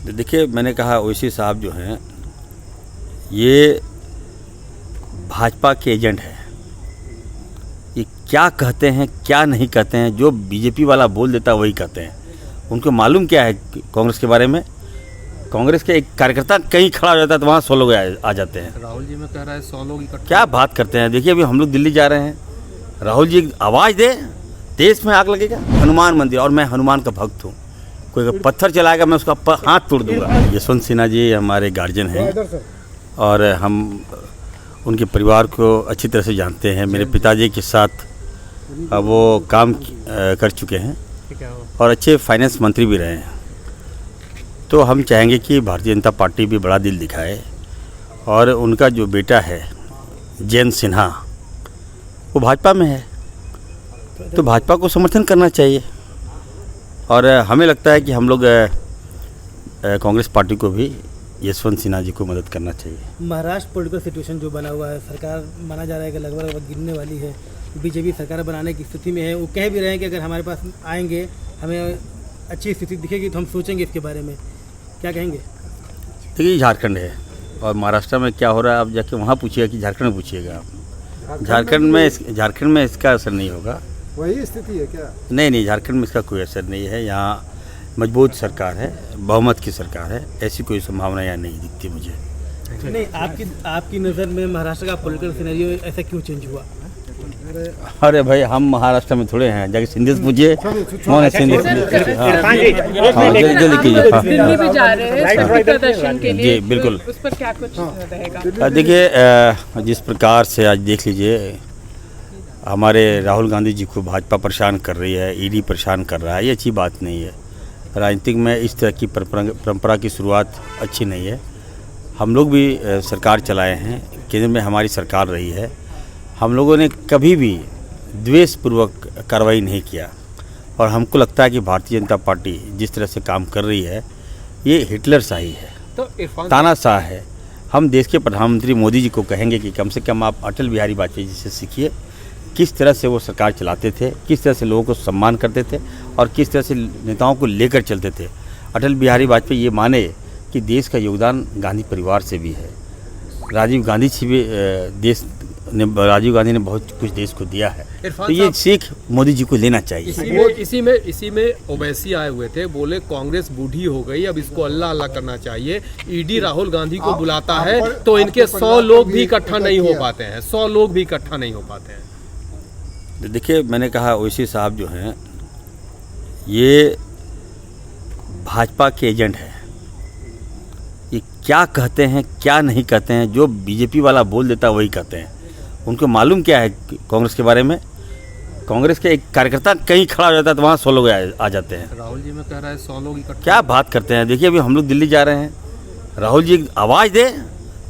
देखिए, मैंने कहा ओवैसी साहब जो हैं ये भाजपा के एजेंट हैं। ये क्या कहते हैं क्या नहीं कहते हैं, जो बीजेपी वाला बोल देता है वही कहते हैं। उनको मालूम क्या है कांग्रेस के बारे में। कांग्रेस के एक कार्यकर्ता कहीं खड़ा हो जाता है तो वहाँ 100 लोग आ जाते हैं। राहुल जी में कह रहा है 100 लोग इकट्ठा। क्या बात करते हैं। देखिए, अभी हम लोग दिल्ली जा रहे हैं, राहुल जी आवाज़ दे, देश में आग लगेगा। हनुमान मंदिर, और मैं हनुमान का भक्त हूँ, कोई अगर पत्थर चलाएगा मैं उसका हाथ तोड़ दूंगा। यशवंत सिन्हा जी हमारे गार्जियन हैं और हम उनके परिवार को अच्छी तरह से जानते हैं। मेरे पिताजी के साथ वो काम कर चुके हैं और अच्छे फाइनेंस मंत्री भी रहे हैं। तो हम चाहेंगे कि भारतीय जनता पार्टी भी बड़ा दिल दिखाए और उनका जो बेटा है जयंत सिन्हा वो भाजपा में है, तो भाजपा को समर्थन करना चाहिए। और हमें लगता है कि हम लोग कांग्रेस पार्टी को भी यशवंत सिन्हा जी को मदद करना चाहिए। महाराष्ट्र पॉलिटिकल सिचुएशन जो बना हुआ है, सरकार माना जा रहा है कि लगभग गिरने वाली है, बीजेपी सरकार बनाने की स्थिति में है। वो कह भी रहे हैं कि अगर हमारे पास आएंगे हमें अच्छी स्थिति दिखेगी तो हम सोचेंगे इसके बारे में। क्या कहेंगे? देखिए, झारखंड है और महाराष्ट्र में क्या हो रहा है आप जाके वहाँ पूछिएगा कि झारखंड में पूछिएगा आप। झारखंड में इसका असर नहीं होगा। वही स्थिति है क्या? नहीं, झारखंड में इसका कोई असर नहीं है। यहाँ मजबूत सरकार है, बहुमत की सरकार है, ऐसी कोई संभावना यहाँ नहीं दिखती मुझे। नहीं, आपकी नज़र में महाराष्ट्र का पॉलिटिकल सिनेरियो ऐसा क्यों चेंज हुआ? अरे भाई, हम महाराष्ट्र में थोड़े हैं, जाके सिंधेश पूछिए। कौन है सिंधेश? जल्दी कीजिए। दिल्ली भी जा रहे हैं प्रदर्शन के लिए, जी बिल्कुल। उस पर क्या कुछ रहेगा? देखिए, जिस प्रकार से आज देख लीजिए, हमारे राहुल गांधी जी को भाजपा परेशान कर रही है, ईडी परेशान कर रहा है, ये अच्छी बात नहीं है। राजनीतिक में इस तरह की परंपरा की शुरुआत अच्छी नहीं है। हम लोग भी सरकार चलाए हैं, केंद्र में हमारी सरकार रही है। हम लोगों ने कभी भी द्वेषपूर्वक कार्रवाई नहीं किया और हमको लगता है कि भारतीय जनता पार्टी जिस तरह से काम कर रही है ये हिटलर शाही है, तो तानाशाह है। हम देश के प्रधानमंत्री मोदी जी को कहेंगे कि कम से कम आप अटल बिहारी वाजपेयी जी से सीखिए, किस तरह से वो सरकार चलाते थे, किस तरह से लोगों को सम्मान करते थे और किस तरह से नेताओं को लेकर चलते थे। अटल बिहारी वाजपेयी ये माने कि देश का योगदान गांधी परिवार से भी है। राजीव गांधी ने बहुत कुछ देश को दिया है, तो ये सीख मोदी जी को लेना चाहिए। इसी में ओवैसी आए हुए थे, बोले कांग्रेस बूढ़ी हो गई, अब इसको अल्लाह अल्लाह करना चाहिए। ईडी राहुल गांधी को बुलाता है तो इनके 100 लोग भी इकट्ठा नहीं हो पाते हैं, 100 लोग भी इकट्ठा नहीं हो पाते हैं। देखिए, मैंने कहा ओवैसी साहब जो हैं ये भाजपा के एजेंट हैं। ये क्या कहते हैं क्या नहीं कहते हैं, जो बीजेपी वाला बोल देता है वही कहते हैं। उनको मालूम क्या है कांग्रेस के बारे में। कांग्रेस के एक कार्यकर्ता कहीं खड़ा हो जाता है तो वहाँ 100 लोग आ जाते हैं। राहुल जी में कह रहा है 100 लोग इकट्ठा। क्या बात करते हैं। देखिए, अभी हम लोग दिल्ली जा रहे हैं, राहुल जी आवाज़ दे,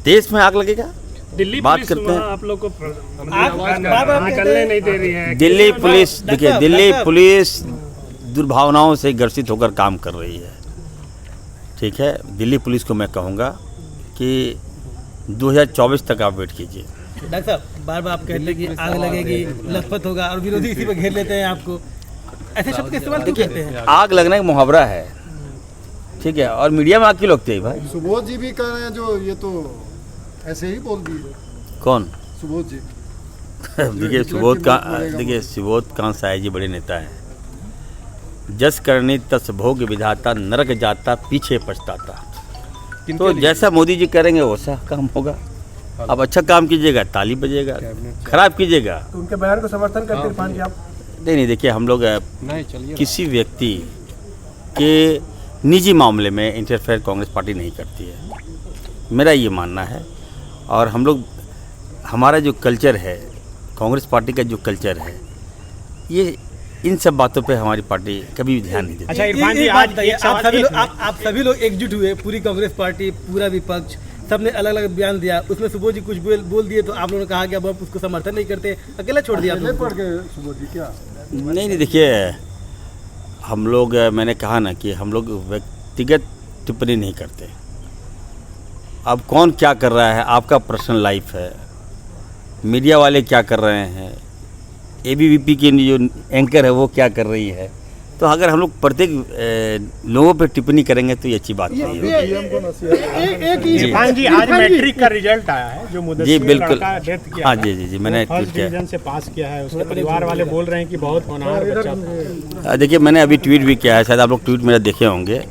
देश में आग लगेगा। दिल्ली बात पुलिस करते हैं आप लोग को निकलने नहीं दे रही है। दिल्ली पुलिस, देखिए, दिल्ली पुलिस दुर्भावनाओं से ग्रसित होकर काम कर रही है। ठीक है, दिल्ली पुलिस को मैं कहूँगा कि 2024 तक आप वेट कीजिए। डॉक्टर साहब, बार बार आप कहते हैं कि आग लगेगी, लखपत होगा और विरोधी इसी पर घेर लेते हैं आपको। ऐसे शब्द का इस्तेमाल क्यों करते हैं? आग लगने का मुहावरा है, ठीक है, और मीडिया में आग क्यों लगती है भाई? सुबोध जी भी कह रहे हैं, जो ये तो ऐसे ही बोल दिए। कौन? सुबोध जी। देखिए, सुबोध कांत साय जी बड़े नेता हैं। जस करनी तस भोग विधाता, नरक जाता पीछे पछताता। तो जैसा मोदी जी करेंगे वैसा काम होगा। अब अच्छा काम कीजिएगा ताली बजेगा, खराब कीजिएगा तो उनके बयान को समर्थन करते इरफान जी आप? नहीं, देखिए, हम लोग किसी व्यक्ति के निजी मामले में इंटरफेयर कांग्रेस पार्टी नहीं करती है, मेरा ये मानना है। और हम लोग, हमारा जो कल्चर है, कांग्रेस पार्टी का जो कल्चर है, ये इन सब बातों पे हमारी पार्टी कभी भी ध्यान नहीं देती। अच्छा इरफान जी, आज आप सभी लोग एकजुट हुए, पूरी कांग्रेस पार्टी, पूरा विपक्ष, सबने अलग अलग बयान दिया। उसमें सुबोध जी कुछ बोल दिए तो आप लोगों ने कहा कि अब आप उसको समर्थन नहीं करते, अकेला छोड़ दिया। सुबोध जी क्या? नहीं, देखिए, हम लोग, मैंने कहा ना कि हम लोग व्यक्तिगत टिप्पणी नहीं करते। अब कौन क्या कर रहा है आपका पर्सनल लाइफ है, मीडिया वाले क्या कर रहे हैं, एबीवीपी की जो एंकर है वो क्या कर रही है, तो अगर हम लोग प्रत्येक लोगों पे टिप्पणी करेंगे तो ये अच्छी बात नहीं है। इरफान जी, आज मैट्रिक का रिजल्ट आया है जो मुदस्सिर जी बिल्कुल, लड़का डेथ किया हाँ है। जी मैंने फर्स्ट ट्वीट किया। डिवीजन से पास किया है, उसके परिवार वाले बोल रहे हैं कि बहुत होनहार बच्चा था। देखिए मैंने अभी ट्वीट भी किया है, शायद आप लोग ट्वीट मेरा देखे होंगे।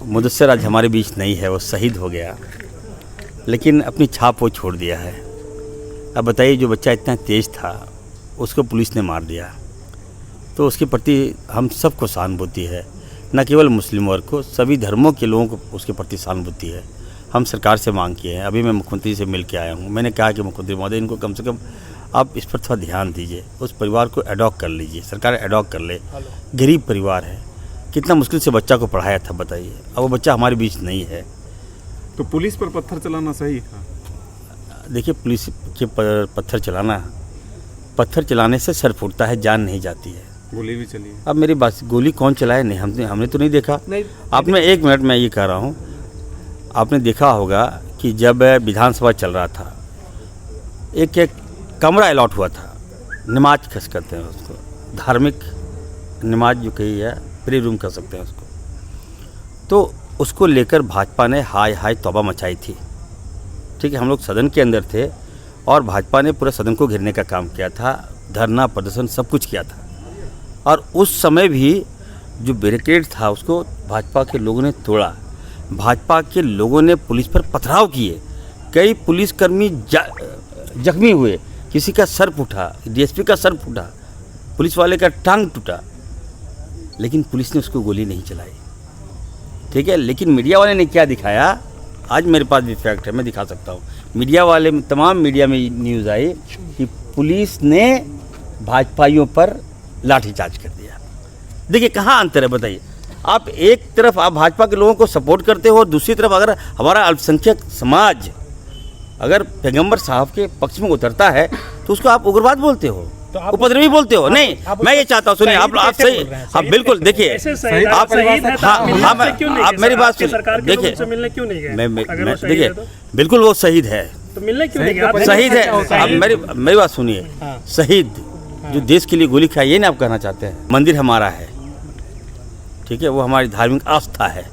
मुदस्सिर आज हमारे बीच नहीं है, वो शहीद हो गया, लेकिन अपनी छाप वो छोड़ दिया है। अब बताइए, जो बच्चा इतना तेज था उसको पुलिस ने मार दिया, तो उसके प्रति हम सबको सहानुभूति है, न केवल मुस्लिम वर्ग को, सभी धर्मों के लोगों को उसके प्रति सहानुभूति है। हम सरकार से मांग किए हैं, अभी मैं मुख्यमंत्री से मिल के आया हूँ। मैंने कहा कि मुख्यमंत्री महोदय, इनको कम से कम आप इस पर थोड़ा ध्यान दीजिए, उस परिवार को एडॉप्ट कर लीजिए, सरकार एडॉप्ट कर ले। गरीब परिवार है, कितना मुश्किल से बच्चा को पढ़ाया था बताइए, अब वो बच्चा हमारे बीच नहीं है। तो पुलिस पर पत्थर चलाना सही था? देखिए, पुलिस के पत्थर चलाने से सर फूटता है, जान नहीं जाती है। गोली भी चली है। अब मेरी बात, गोली कौन चलाए? नहीं, हमने तो नहीं देखा। आपने, एक मिनट मैं ये कह रहा हूँ, आपने देखा होगा कि जब विधानसभा चल रहा था, एक कमरा अलॉट हुआ था, नमाज खस करते हैं उसको, धार्मिक नमाज जो कही है, प्रे रूम कर सकते हैं उसको, तो उसको लेकर भाजपा ने हाय तौबा मचाई थी। ठीक है, हम लोग सदन के अंदर थे और भाजपा ने पूरा सदन को घेरने का काम किया था, धरना प्रदर्शन सब कुछ किया था, और उस समय भी जो बैरिकेड था उसको भाजपा के लोगों ने तोड़ा। भाजपा के लोगों ने पुलिस पर पथराव किए, कई पुलिसकर्मी जख्मी हुए, किसी का सर फूटा, डीएसपी का सर फूटा, पुलिस वाले का टांग टूटा, लेकिन पुलिस ने उसको गोली नहीं चलाई। ठीक है, लेकिन मीडिया वाले ने क्या दिखाया, आज मेरे पास भी फैक्ट है, मैं दिखा सकता हूँ। मीडिया वाले, तमाम मीडिया में न्यूज़ आई कि पुलिस ने भाजपाइयों पर लाठीचार्ज कर दिया। देखिए कहाँ अंतर है बताइए। आप एक तरफ आप भाजपा के लोगों को सपोर्ट करते हो और दूसरी तरफ अगर हमारा अल्पसंख्यक समाज अगर पैगंबर साहब के पक्ष में उतरता है तो उसको आप उग्रवाद बोलते हो, उपद्रवी बोलते हो। नहीं, मैं ये चाहता हूँ, सुनिए आप सही, हाँ बिल्कुल, देखिए आप मेरी बात सुनिए, देखिए देखिए बिल्कुल वो शहीद है, शहीद है। आप मेरी बात सुनिए, शहीद जो देश के लिए गोली खाई, ये ना आप कहना चाहते हैं। मंदिर हमारा है, ठीक है, वो हमारी धार्मिक आस्था है,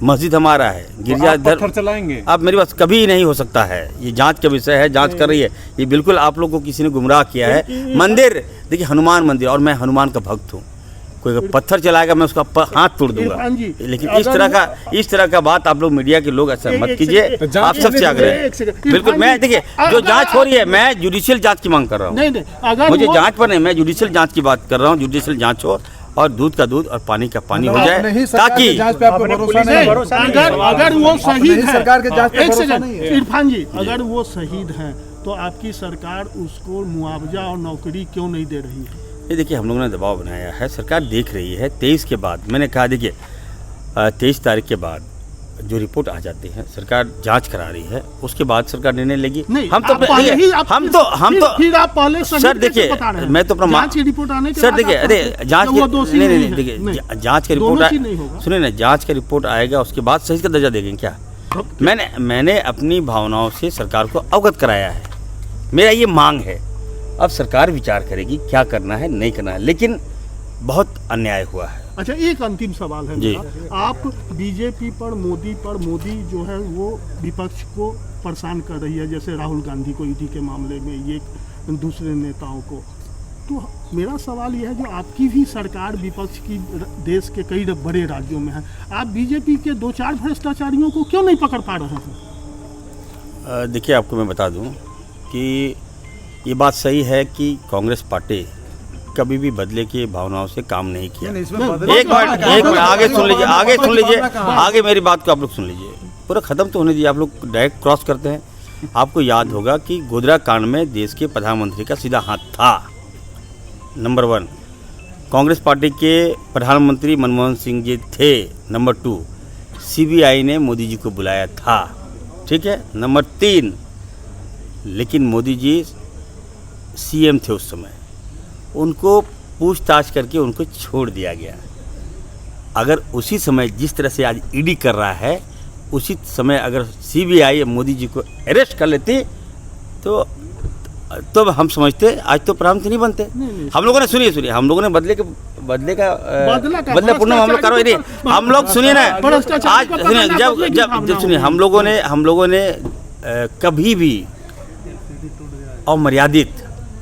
मस्जिद हमारा है, गिरजाघर पत्थर चलाएंगे। आप मेरी बात, कभी नहीं हो सकता है, ये जांच का विषय है, जांच कर रही है। ये बिल्कुल आप लोगों को किसी ने गुमराह किया है। मंदिर, देखिए हनुमान मंदिर, और मैं हनुमान का भक्त हूँ, कोई पत्थर चलाएगा मैं उसका हाथ तोड़ दूंगा, लेकिन इस तरह का बात आप लोग मीडिया के लोग ऐसा मत कीजिए। आप सबसे आग्रह, बिल्कुल मैं, देखिए जो जांच हो रही है, मैं जुडिशियल जांच की मांग कर रहा हूँ। मुझे जांच पर नहीं, मैं जुडिशियल जांच की बात कर रहा हूँ। जुडिशियल जांच हो और दूध का दूध और पानी का पानी हो जाए, ताकि अगर वो शहीद है, सरकार के जांच पे भरोसा नहीं है। इरफान जी, अगर वो शहीद हैं तो आपकी सरकार उसको मुआवजा और नौकरी क्यों नहीं दे रही है? ये देखिए, हम लोगों ने दबाव बनाया है, सरकार देख रही है। 23 के बाद मैंने कहा, देखिए 23 तारीख के बाद जो रिपोर्ट आ जाती है, सरकार जांच करा रही है, उसके बाद सरकार निर्णय लेगी। हम तो फिर आप पहले सर देखिए, मैं तो अपना जांच की रिपोर्ट आने के सर बाद देखिए, अरे जांच नहीं, देखिए जांच का रिपोर्ट, सुनिए ना, जांच का रिपोर्ट आएगा, उसके बाद शहीद का दर्जा देंगे क्या? मैंने अपनी भावनाओं से सरकार को अवगत कराया है, मेरा ये मांग है। अब सरकार विचार करेगी क्या करना है, नहीं करना है, लेकिन बहुत अन्याय हुआ है। अच्छा, एक अंतिम सवाल है मेरा। आप बीजेपी पर, मोदी जो है वो विपक्ष को परेशान कर रही है, जैसे राहुल गांधी को ईडी के मामले में, ये दूसरे नेताओं को। तो मेरा सवाल यह है, जो आपकी भी सरकार विपक्ष की देश के कई बड़े राज्यों में है, आप बीजेपी के 2-4 भ्रष्टाचारियों को क्यों नहीं पकड़ पा रहे हैं? देखिए, आपको मैं बता दूं कि ये बात सही है कि कांग्रेस पार्टी कभी भी बदले की भावनाओं से काम नहीं किया। एक मिनट आगे सुन लीजिए, आगे मेरी बात को आप लोग सुन लीजिए, पूरा खत्म तो होने दीजिए। आप लोग डायरेक्ट क्रॉस करते हैं। आपको याद होगा कि गोधरा कांड में देश के प्रधानमंत्री का सीधा हाथ था, नंबर 1। कांग्रेस पार्टी के प्रधानमंत्री मनमोहन सिंह जी थे, नंबर 2। सीबीआई ने मोदी जी को बुलाया था, ठीक है, नंबर 3। लेकिन मोदी जी सीएम थे उस समय, उनको पूछताछ करके उनको छोड़ दिया गया। अगर उसी समय जिस तरह से आज ईडी कर रहा है, उसी समय अगर सीबीआई मोदी जी को अरेस्ट कर लेती तो तो हम समझते आज तो प्रधानमंत्री नहीं बनते। हम लोगों ने सुनिए हम लोगों ने बदले का पूर्ण मामला करो नहीं, हम लोग सुनिए ना, आज सुनिए जब सुनिए हम लोगों ने कभी भी अमर्यादित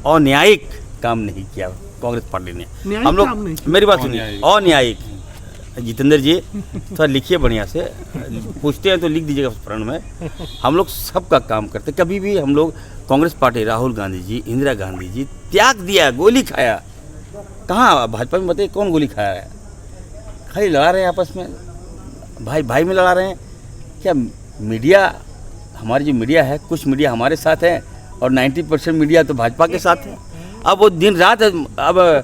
और न्यायिक काम नहीं किया कांग्रेस पार्टी ने। हम लोग मेरी बात सुनिए, अन्यायिक जितेंद्र जी थोड़ा लिखिए बढ़िया से, पूछते हैं तो लिख दीजिएगा प्रण में। हम लोग सबका काम करते, कभी भी हम लोग कांग्रेस पार्टी राहुल गांधी जी, इंदिरा गांधी जी त्याग दिया, गोली खाया, कहाँ भाजपा में बताइए कौन गोली खाया है? खाली लड़ा रहे हैं आपस में, भाई भाई में लड़ा रहे हैं क्या? मीडिया हमारी जो मीडिया है, कुछ मीडिया हमारे साथ है और 90% मीडिया तो भाजपा के साथ है। अब वो दिन रात अब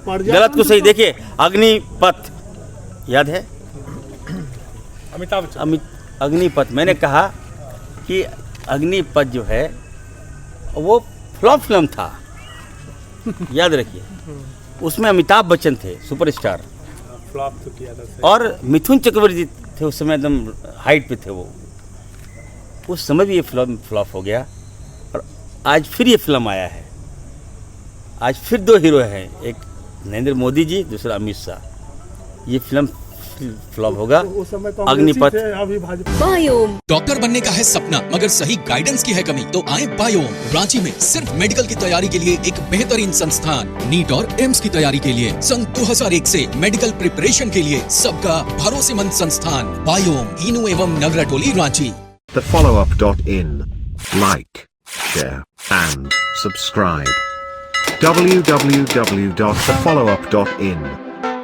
गलत को सही देखिए, अग्निपथ याद है? अग्निपथ, मैंने कहा कि अग्निपथ जो है वो फ्लॉप फिल्म था, याद रखिए। उसमें अमिताभ बच्चन थे सुपरस्टार, फ्लॉप तो किया था, और मिथुन चक्रवर्ती थे उस समय, एकदम हाइट पे थे वो। उस समय भी ये फिल्म फ्लॉप हो गया और आज फिर ये फिल्म आया है। आज फिर दो हीरो हैं, एक नरेंद्र मोदी जी, दूसरा अमित शाह। ये फिल्म फ्लॉप होगा, अग्निपथ। बायोम डॉक्टर बनने का है सपना मगर सही गाइडेंस की है कमी, तो आए बायोम। रांची में सिर्फ मेडिकल की तैयारी के लिए एक बेहतरीन संस्थान, नीट और एम्स की तैयारी के लिए सन 2001 से मेडिकल प्रिपरेशन के लिए सबका भरोसेमंद संस्थान बायोम, इनू एवं नगरा टोली, Ranchi. thefollowup.in. Like, share and subscribe. www.thefollowup.in